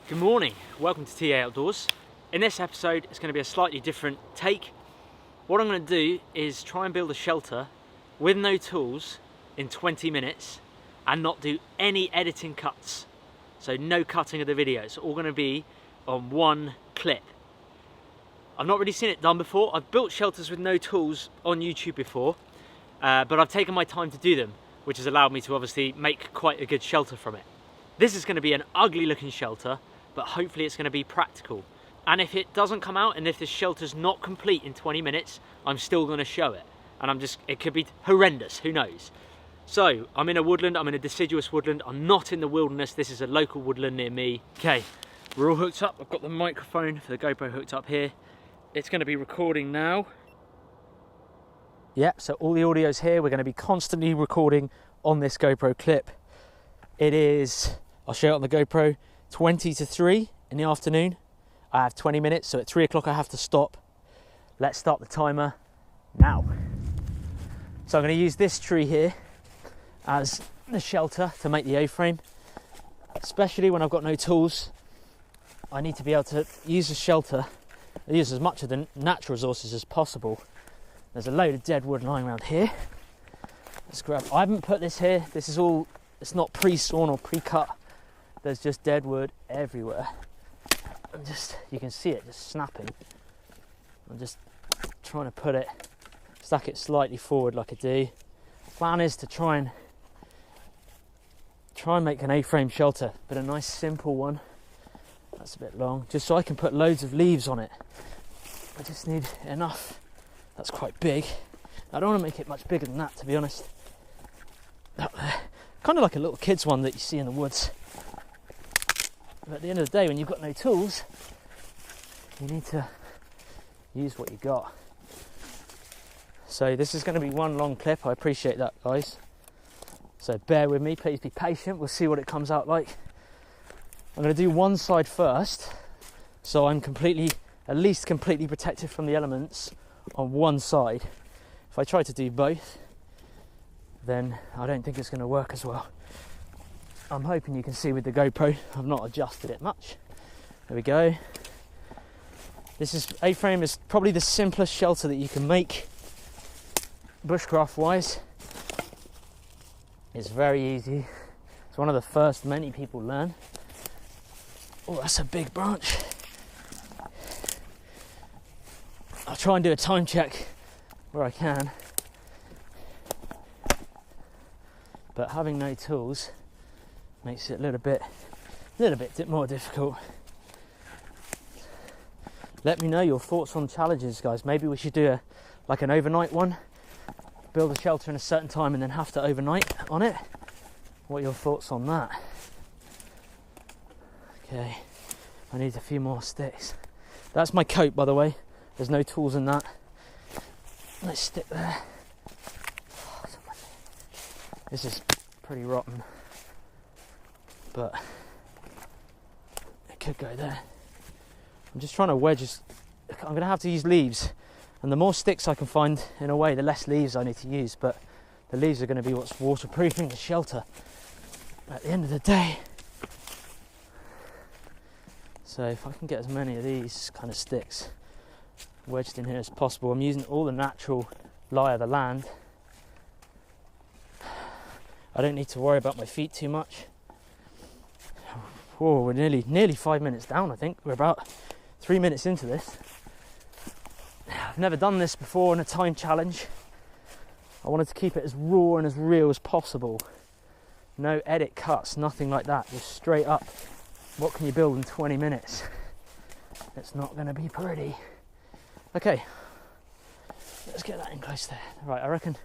Good morning, welcome to TA Outdoors. In this episode it's going to be a slightly different take. What I'm going to do is try and build a shelter with no tools in 20 minutes and not do any editing cuts. So no cutting of the video, it's all going to be on one clip. I've not really seen it done before. I've built shelters with no tools on YouTube before, but I've taken my time to do them, which has allowed me to obviously make quite a good shelter from it. This is going to be an ugly looking shelter, but hopefully it's going to be practical. And if it doesn't come out and if this shelter's not complete in 20 minutes, I'm still going to show it. And it could be horrendous, who knows. So, I'm in a woodland, I'm in a deciduous woodland, I'm not in the wilderness, this is a local woodland near me. Okay, we're all hooked up, I've got the microphone for the GoPro hooked up here. It's going to be recording now. Yep, so all the audio's here, we're going to be constantly recording on this GoPro clip. It is, I'll show it on the GoPro, 20 to 3 in the afternoon. I have 20 minutes, so at 3 o'clock I have to stop. Let's start the timer now. So I'm going to use this tree here as the shelter to make the A-frame. Especially when I've got no tools, I need to be able to use the shelter, use as much of the natural resources as possible. There's a load of dead wood lying around here. Let's grab, I haven't put this here, this is all, it's not pre-sawn or pre-cut. There's just dead wood everywhere. You can see it just snapping. I'm just trying to stack it slightly forward like I do. Plan is to try and make an A-frame shelter, but a nice simple one. That's a bit long, just so I can put loads of leaves on it. I just need enough. That's quite big. I don't want to make it much bigger than that, to be honest. Kind of like a little kid's one that you see in the woods. But at the end of the day, when you've got no tools, you need to use what you got. So this is going to be one long clip. I appreciate that, guys. So bear with me, please be patient. We'll see what it comes out like. I'm going to do one side first, so I'm at least completely protected from the elements on one side. If I try to do both, then I don't think it's going to work as well. I'm hoping you can see with the GoPro, I've not adjusted it much. There we go. This A-frame is probably the simplest shelter that you can make, bushcraft wise. It's very easy. It's one of the first many people learn. Oh, that's a big branch. I'll try and do a time check where I can. But having no tools makes it a little bit more difficult. Let me know your thoughts on challenges, guys. Maybe we should do an overnight one. Build a shelter in a certain time and then have to overnight on it. What are your thoughts on that? Okay, I need a few more sticks. That's my coat, by the way. There's no tools in that. Let's stick there. This is pretty rotten, but it could go there. I'm just trying to wedge. I'm going to have to use leaves, and the more sticks I can find, in a way, the less leaves I need to use, but the leaves are going to be what's waterproofing the shelter at the end of the day. So if I can get as many of these kind of sticks wedged in here as possible, I'm using all the natural lie of the land. I don't need to worry about my feet too much. Whoa, we're nearly 5 minutes down, I think. We're about 3 minutes into this. I've never done this before in a time challenge. I wanted to keep it as raw and as real as possible. No edit cuts, nothing like that. Just straight up, what can you build in 20 minutes? It's not going to be pretty. Okay, let's get that in close there. Right, I reckon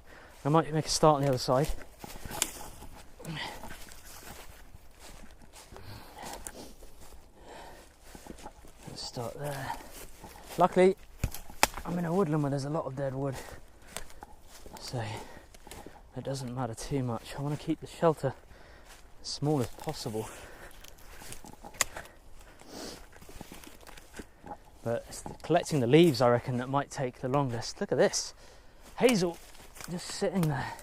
I might make a start on the other side. Let's start there. Luckily, I'm in a woodland where there's a lot of dead wood, so it doesn't matter too much. I want to keep the shelter as small as possible. But it's collecting the leaves, I reckon, that might take the longest. Look at this. Hazel just sitting there.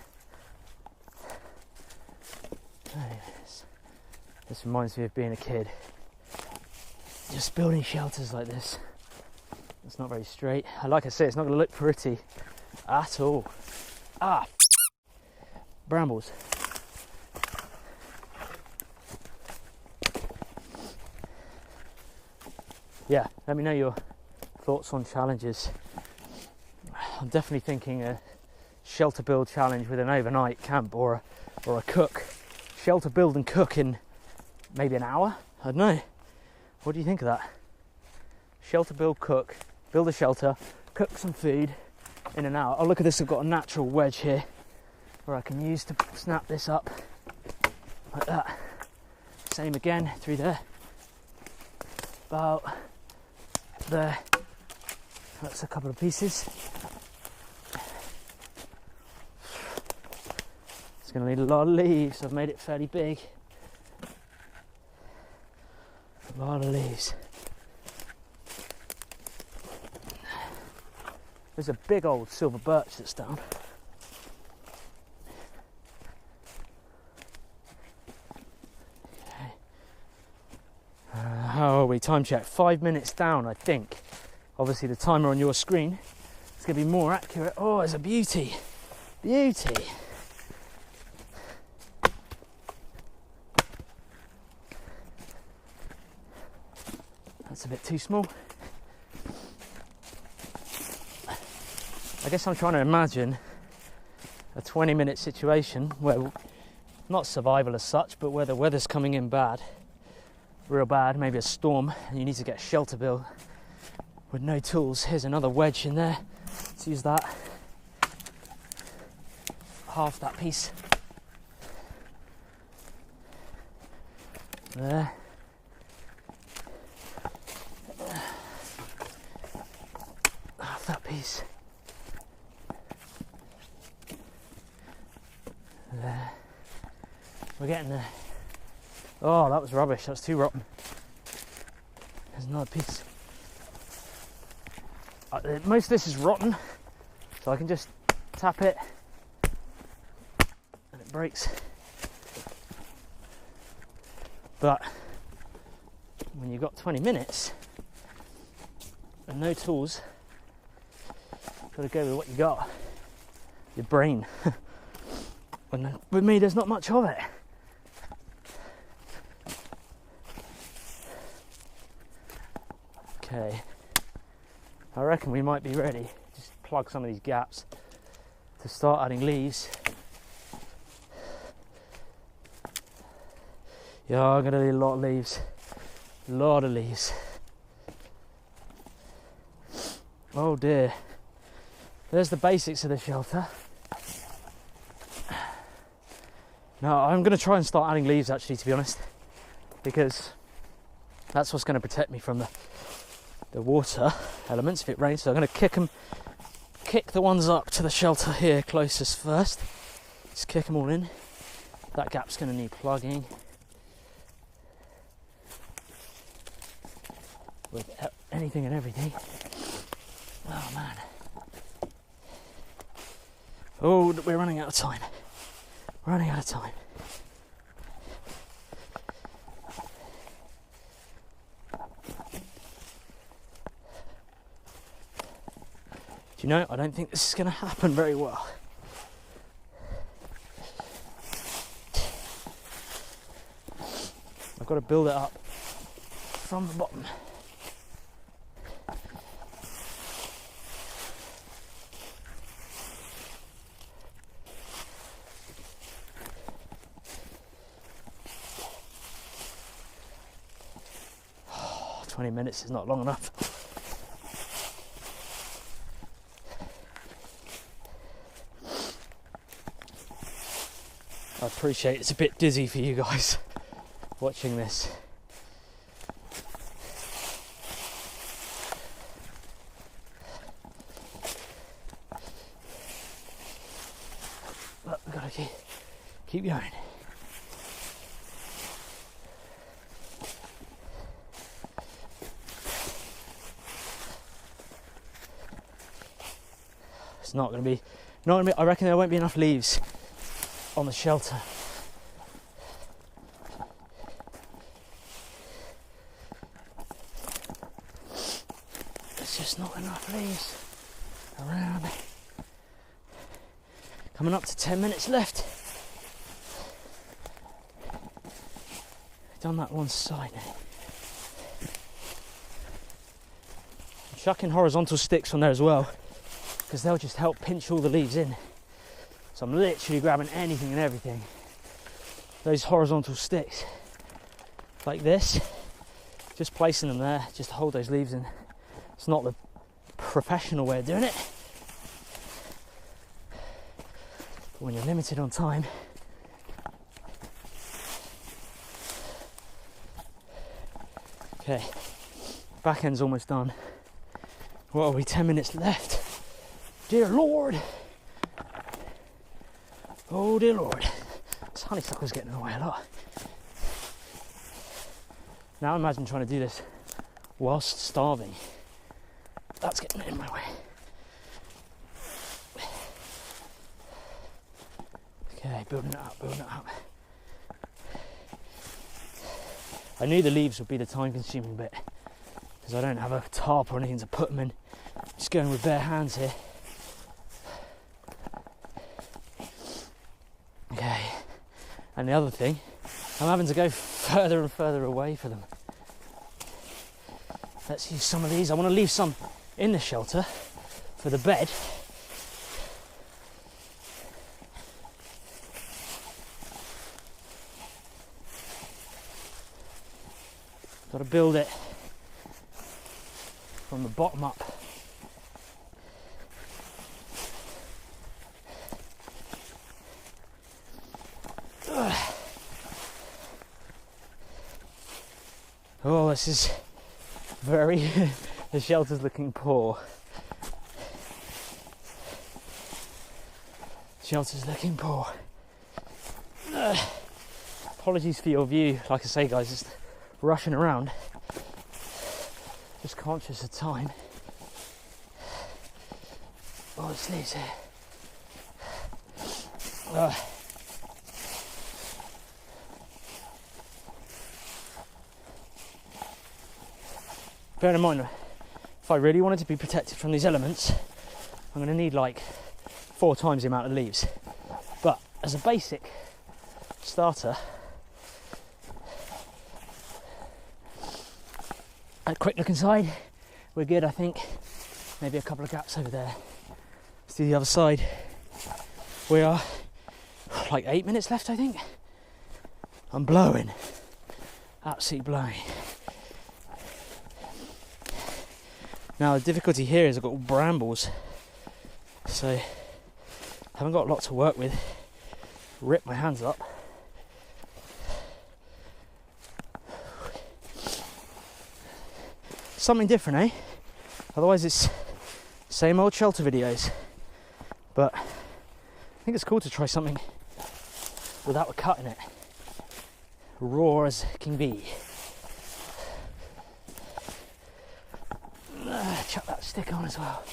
There it is. This reminds me of being a kid. just building shelters like this. It's not very straight. Like I say, it's not going to look pretty at all. Ah, brambles. Yeah, let me know your thoughts on challenges. I'm definitely thinking a shelter build challenge with an overnight camp or a cook. Shelter build and cook in maybe an hour? I don't know. What do you think of that? Shelter build, cook, build a shelter, cook some food in an hour. Oh, look at this, I've got a natural wedge here where I can use to snap this up like that. Same again through there. About there. That's a couple of pieces. It's going to need a lot of leaves. I've made it fairly big. A lot of leaves. There's a big old silver birch that's down. Okay. How are we? Time check. 5 minutes down, I think. Obviously the timer on your screen is going to be more accurate. Oh, it's a beauty. Beauty. That's a bit too small. I guess I'm trying to imagine a 20-minute situation where, not survival as such, but where the weather's coming in bad, real bad, maybe a storm, and you need to get a shelter built with no tools. Here's another wedge in there. Let's use that. Half that piece. There. Half that piece. There. We're getting there. Oh, that was rubbish. That's too rotten. There's another piece. Most of this is rotten, so I can just tap it and it breaks. But when you've got 20 minutes and no tools, you've got to go with what you got. Your brain. And with me, there's not much of it. Okay, I reckon we might be ready. Just plug some of these gaps to start adding leaves. Yeah, I'm gonna need a lot of leaves. A lot of leaves. Oh dear. There's the basics of the shelter. No, I'm going to try and start adding leaves actually, to be honest, because that's what's going to protect me from the water elements if it rains. So I'm going to kick the ones up to the shelter here closest first. Just kick them all in. That gap's going to need plugging with anything and everything. Oh man. Oh, we're running out of time. Running out of time. Do you know, I don't think this is going to happen very well. I've got to build it up from the bottom. Oh, 20 minutes is not long enough. I appreciate it's a bit dizzy for you guys watching this. But we've got to keep going. It's not going to be, I reckon there won't be enough leaves on the shelter. There's just not enough leaves around. Coming up to 10 minutes left. Done that one side now. I'm chucking horizontal sticks on there as well, because they'll just help pinch all the leaves in. So I'm literally grabbing anything and everything. Those horizontal sticks, like this, just placing them there, just to hold those leaves in. It's not the professional way of doing it. But when you're limited on time, okay, back end's almost done. What are we, 10 minutes left? Dear Lord. Oh dear Lord. This honeysuckle's getting in the way a lot. Now imagine trying to do this whilst starving. That's getting in my way. Okay, building it up, building it up. I knew the leaves would be the time consuming bit, because I don't have a tarp or anything to put them in. Just going with bare hands here. Okay, and the other thing, I'm having to go further and further away for them. Let's use some of these. I want to leave some in the shelter for the bed. Got to build it from the bottom up. Oh, this is very, the shelter's looking poor. Shelter's looking poor. Apologies for your view, like I say guys, just rushing around. Just conscious of time. Oh, there's leaves here. Bear in mind, if I really wanted to be protected from these elements, I'm going to need like 4 times the amount of leaves. But as a basic starter, a quick look inside, we're good I think. Maybe a couple of gaps over there. Let's do the other side. We are like 8 minutes left I think. I'm blowing, absolutely blowing. Now the difficulty here is I've got all brambles, so I haven't got a lot to work with. Rip my hands up. Something different, eh? Otherwise it's same old shelter videos. But I think it's cool to try something without a cut in it. Raw as can be. Chuck that stick on as well.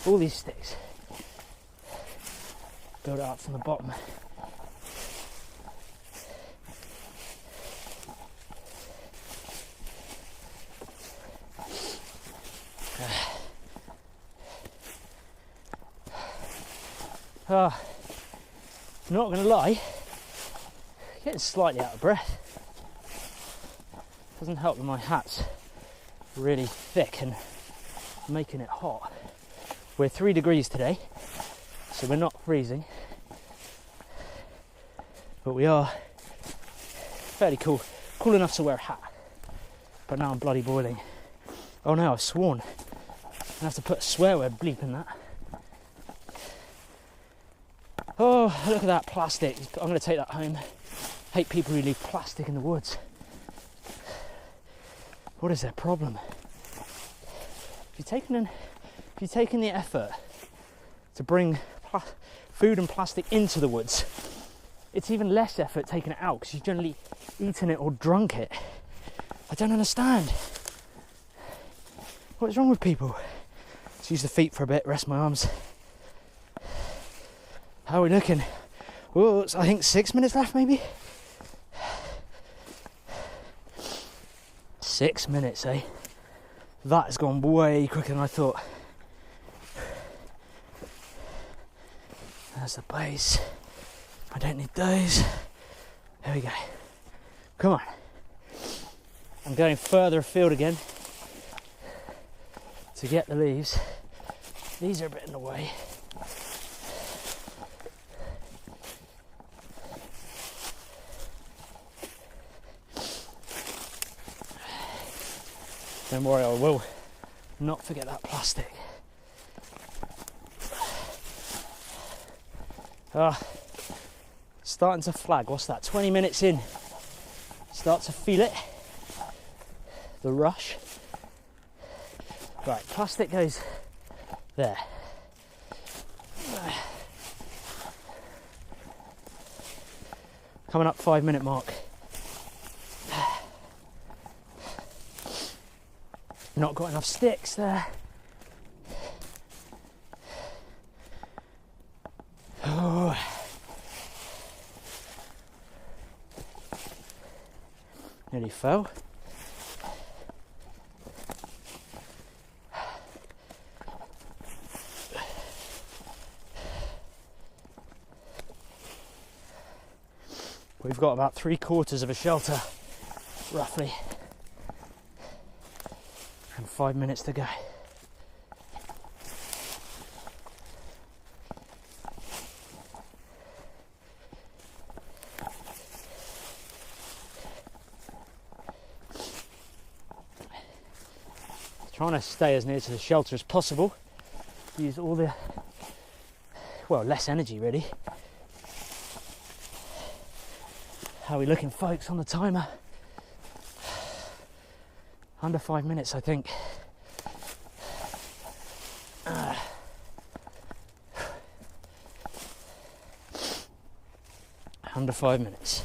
All these sticks. Build it up from the bottom. Not gonna lie, getting slightly out of breath. Doesn't help that my hat's really thick and making it hot. We're 3 degrees today, so we're not freezing, but we are fairly cool enough to wear a hat. But now I'm bloody boiling. Oh no, I've sworn. I have to put a swear word bleep in that. Oh, look at that plastic. I'm going to take that home. Hate people who leave plastic in the woods. What is their problem? If you've taken the effort to bring food and plastic into the woods, it's even less effort taking it out because you've generally eaten it or drunk it. I don't understand. What is wrong with people? Let's use the feet for a bit, rest my arms. How are we looking? Oh, I think 6 minutes left maybe? 6 minutes, eh? That has gone way quicker than I thought. There's the base. I don't need those. There we go. Come on. I'm going further afield again to get the leaves. These are a bit in the way. Don't worry, I will not forget that plastic. Starting to flag. What's that? 20 minutes in. Start to feel it. The rush. Right, plastic goes there. Coming up 5-minute mark. Not got enough sticks there. Oh. Nearly fell. We've got about 3/4 of a shelter, roughly, and 5 minutes to go. Trying to stay as near to the shelter as possible. Use all the, well, less energy really. How are we looking, folks, on the timer? Under 5 minutes, I think. Under 5 minutes.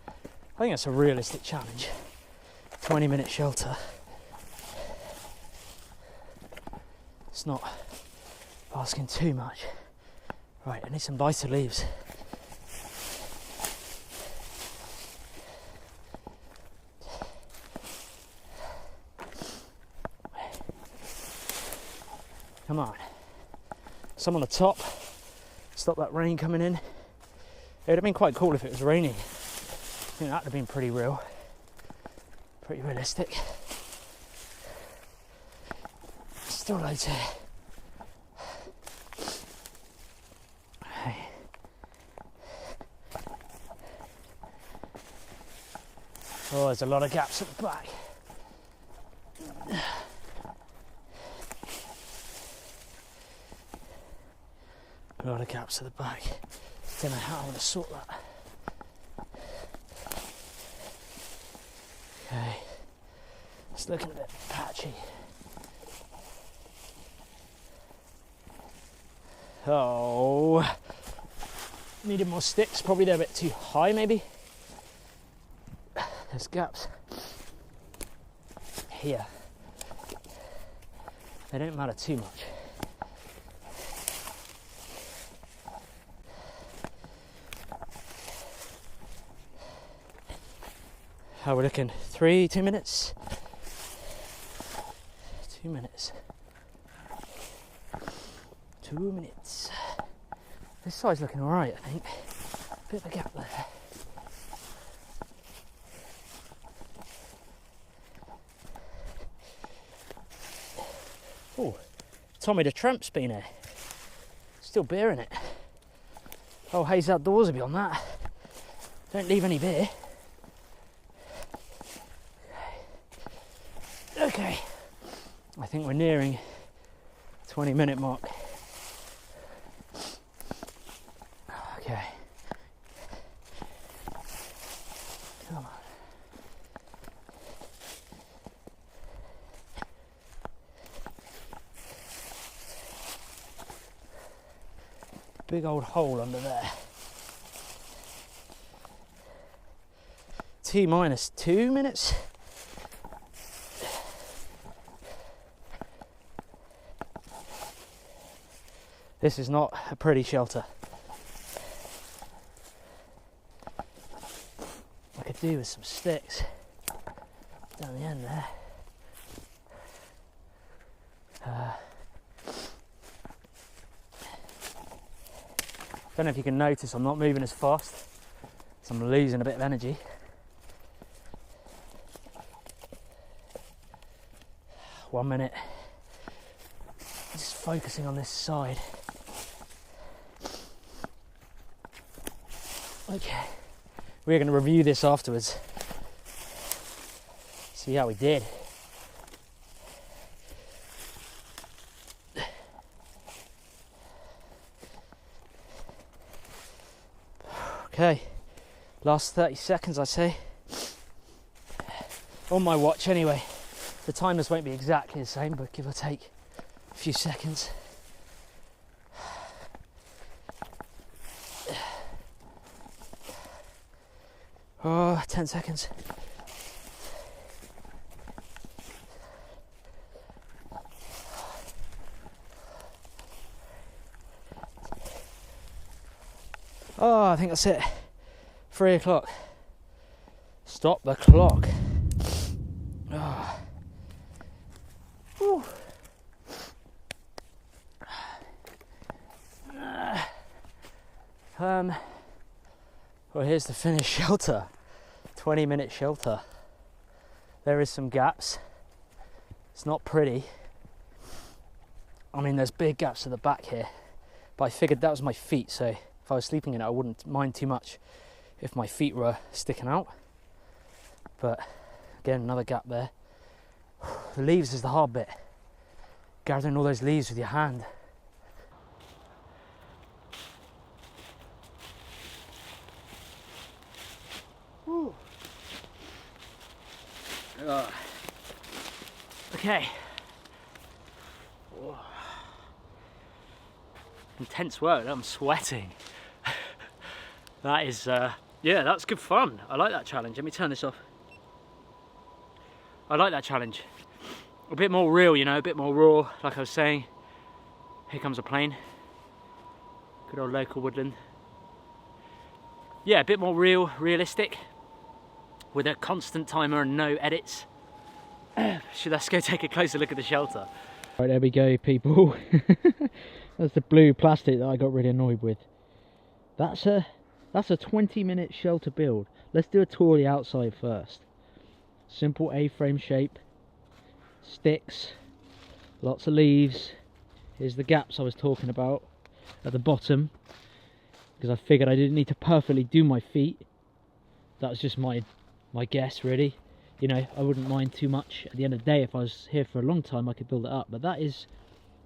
I think that's a realistic challenge. 20-minute shelter. It's not asking too much. Right, I need some lighter leaves. Come on. Some on the top. Stop that rain coming in. It would have been quite cool if it was raining. I think that would have been pretty real. Pretty realistic. Still loads here. Oh, there's a lot of gaps at the back. A lot of gaps at the back. Don't know how I'm going to sort that. Okay, it's looking a bit patchy. Oh, needed more sticks. Probably they're a bit too high, maybe. There's gaps here. They don't matter too much. How are we looking? 2 minutes? 2 minutes. 2 minutes. This side's looking alright, I think. Bit of a gap there. Oh, Tommy the Tramp's been here. Still beer in it. Oh, Hayes Outdoors will be on that. Don't leave any beer. Okay, I think we're nearing 20-minute mark. Okay. Come on. Big old hole under there. T-minus 2 minutes. This is not a pretty shelter. I could do with some sticks down the end there. Don't know if you can notice I'm not moving as fast, so I'm losing a bit of energy. One minute. Just focusing on this side. Okay, we're going to review this afterwards. See how we did. Okay, last 30 seconds I say. On my watch anyway. The timers won't be exactly the same, but give or take a few seconds. Oh, 10 seconds. Oh, I think that's it. 3 o'clock. Stop the clock. Oh. Well, here's the finished shelter. 20-minute shelter. There is some gaps. It's not pretty. I mean, there's big gaps at the back here, but I figured that was my feet, so if I was sleeping in it I wouldn't mind too much if my feet were sticking out. But again, another gap there. The leaves is the hard bit. Gathering all those leaves with your hand. Okay. Whoa. Intense work. I'm sweating. That is, yeah, that's good fun. I like that challenge. Let me turn this off. I like that challenge. A bit more real, you know, a bit more raw. Like I was saying. Here comes a plane. Good old local woodland. Yeah, a bit more realistic. With a constant timer and no edits. Let's go take a closer look at the shelter. Right, there we go, people. That's the blue plastic that I got really annoyed with. That's a 20-minute shelter build. Let's do a tour of the outside first. Simple A-frame shape, sticks, lots of leaves. Here's the gaps I was talking about at the bottom, because I figured I didn't need to perfectly do my feet. That was just my guess, really. You know, I wouldn't mind too much. At the end of the day, if I was here for a long time, I could build it up. But that is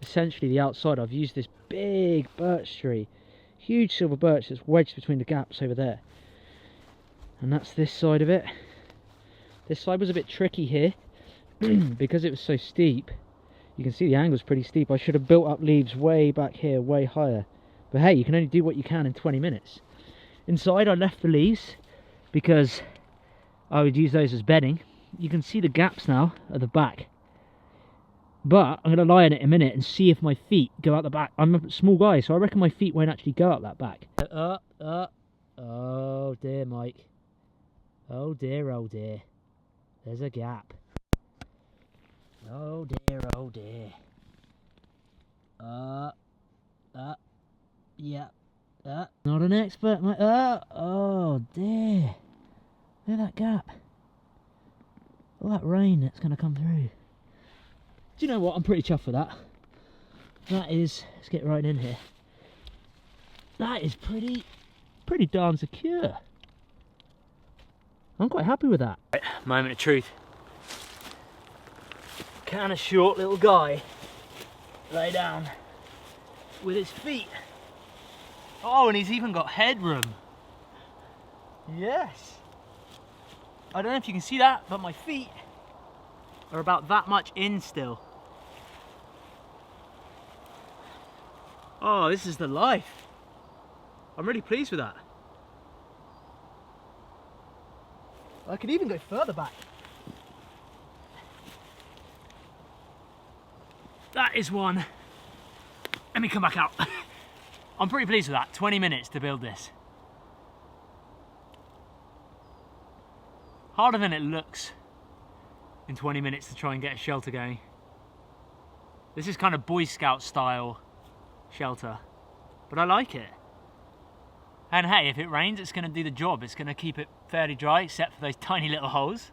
essentially the outside. I've used this big birch tree, huge silver birch that's wedged between the gaps over there. And that's this side of it. This side was a bit tricky here because it was so steep. You can see the angle's pretty steep. I should have built up leaves way back here, way higher. But hey, you can only do what you can in 20 minutes. Inside, I left the leaves because I would use those as bedding. You can see the gaps now at the back. But I'm going to lie on it in a minute and see if my feet go out the back. I'm a small guy, so I reckon my feet won't actually go out that back. Oh dear, Mike. Oh dear, oh dear. There's a gap. Oh dear, oh dear. Yeah. Not an expert, mate. Oh dear. Look at that gap. All that rain that's going to come through. Do you know what? I'm pretty chuffed with that. That is, let's get right in here. That is pretty darn secure. I'm quite happy with that. Right, moment of truth. Can a short little guy lay down with his feet? Oh, and he's even got headroom. Yes. I don't know if you can see that, but my feet are about that much in still. Oh, this is the life. I'm really pleased with that. I could even go further back. That is one. Let me come back out. I'm pretty pleased with that. 20 minutes to build this. Harder than it looks in 20 minutes to try and get a shelter going. This is kind of Boy Scout style shelter, but I like it. And hey, if it rains, it's going to do the job. It's going to keep it fairly dry, except for those tiny little holes.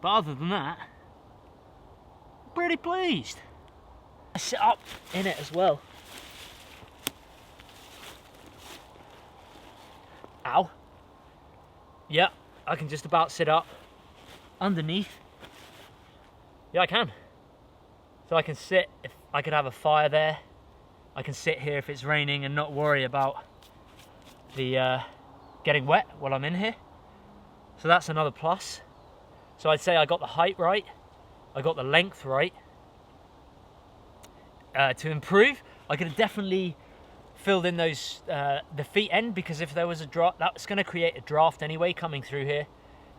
But other than that, I'm pretty pleased. I sit up in it as well. Ow. Yeah, I can just about sit up underneath. Yeah, I can. So I can sit, if I could have a fire there. I can sit here if it's raining and not worry about the getting wet while I'm in here. So that's another plus. So I'd say I got the height right, I got the length right. To improve, I could have definitely filled in those the feet end, because if there was a draft, that's going to create a draft anyway coming through here.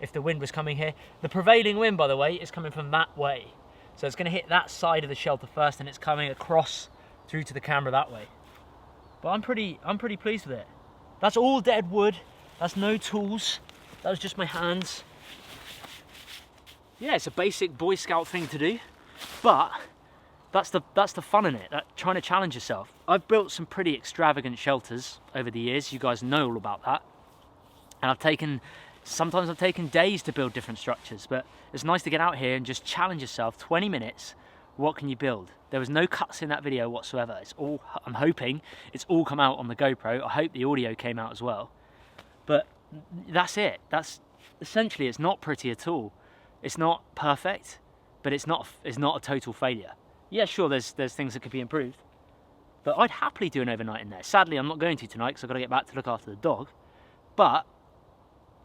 If the wind was coming here, the prevailing wind, by the way, is coming from that way. So it's going to hit that side of the shelter first, and it's coming across through to the camera that way. But I'm pretty pleased with it. That's all dead wood. That's no tools. That was just my hands. Yeah, it's a basic Boy Scout thing to do, but that's the fun in it. Trying to challenge yourself. I've built some pretty extravagant shelters over the years. You guys know all about that. And sometimes I've taken days to build different structures, but it's nice to get out here and just challenge yourself. 20 minutes. What can you build? There was no cuts in that video whatsoever. It's all, I'm hoping it's all come out on the GoPro. I hope the audio came out as well. But that's it. That's essentially, it's not pretty at all. It's not perfect, but it's not a total failure. Yeah, sure, there's things that could be improved, but I'd happily do an overnight in there. Sadly, I'm not going to tonight because I've got to get back to look after the dog. But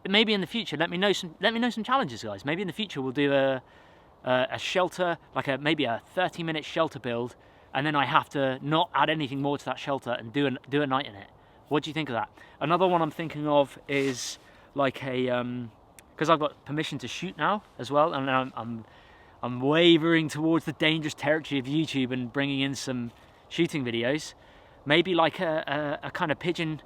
maybe in the future, let me know some challenges, guys. Maybe in the future we'll do a shelter, like maybe a 30-minute shelter build, and then I have to not add anything more to that shelter and do a night in it. What do you think of that? Another one I'm thinking of is like because I've got permission to shoot now as well, and I'm wavering towards the dangerous territory of YouTube and bringing in some shooting videos. Maybe like a kind of pigeon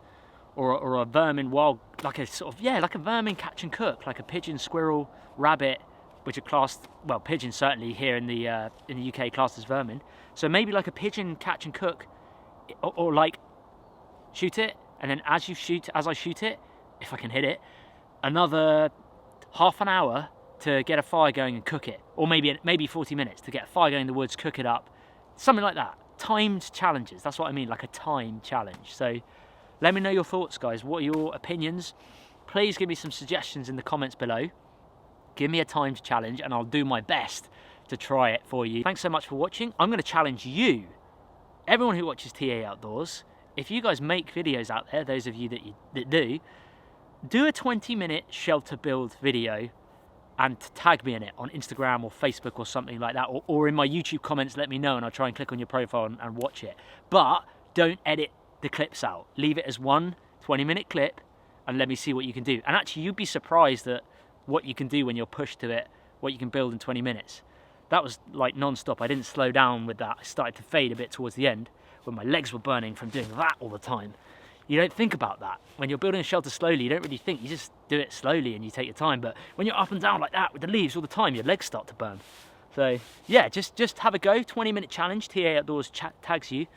or a vermin wild, like a sort of, yeah, like a vermin catch and cook, like a pigeon, squirrel, rabbit, which are classed, well, pigeons certainly here in the UK classed as vermin. So maybe like a pigeon catch and cook, or like shoot it, and then as I shoot it, if I can hit it, another half an hour to get a fire going and cook it, or maybe 40 minutes to get a fire going in the woods, cook it up, something like that. Timed challenges, that's what I mean, like a time challenge. So let me know your thoughts, guys. What are your opinions? Please give me some suggestions in the comments below. Give me a timed challenge and I'll do my best to try it for you. Thanks so much for watching. I'm going to challenge you, everyone who watches TA Outdoors, if you guys make videos out there, those of you that do a 20-minute shelter build video and tag me in it on Instagram or Facebook or something like that, or in my YouTube comments, let me know and I'll try and click on your profile and watch it. But don't edit the clips out. Leave it as one 20-minute clip and let me see what you can do. And actually, you'd be surprised at what you can do when you're pushed to it, what you can build in 20 minutes. That was like non-stop. I didn't slow down with that. I started to fade a bit towards the end when my legs were burning from doing that all the time. You don't think about that. When you're building a shelter slowly, you don't really think. You just do it slowly and you take your time. But when you're up and down like that with the leaves all the time, your legs start to burn. So yeah, just have a go. 20-minute challenge. TA Outdoors tags you.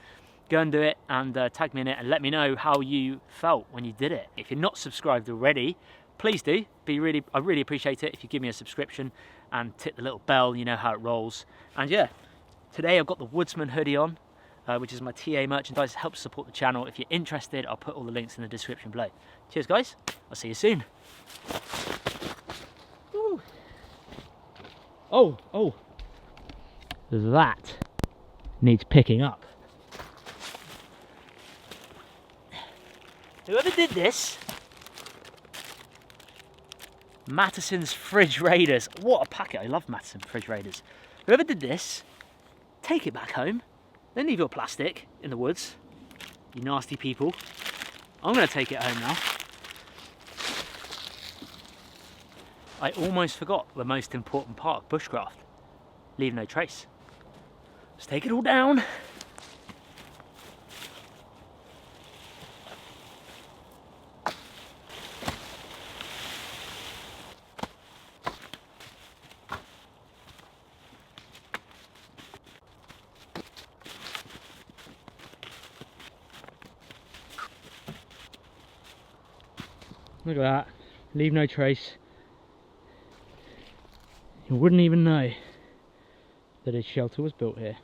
Go and do it and tag me in it and let me know how you felt when you did it. If you're not subscribed already, please do. I really appreciate it if you give me a subscription and tick the little bell. You know how it rolls. And yeah, today I've got the Woodsman hoodie on, which is my TA merchandise. It helps support the channel. If you're interested, I'll put all the links in the description below. Cheers, guys. I'll see you soon. Ooh. Oh, that needs picking up. Whoever did this, Mattison's Fridge Raiders. What a packet. I love Mattison Fridge Raiders. Whoever did this, take it back home. Don't leave your plastic in the woods, you nasty people. I'm going to take it home now. I almost forgot the most important part of bushcraft. Leave no trace. Let's take it all down. Look at that, leave no trace. You wouldn't even know that his shelter was built here.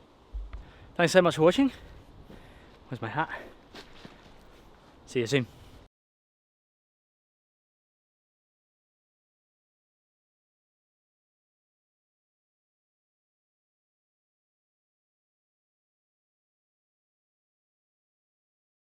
Thanks so much for watching. Where's my hat? See you soon.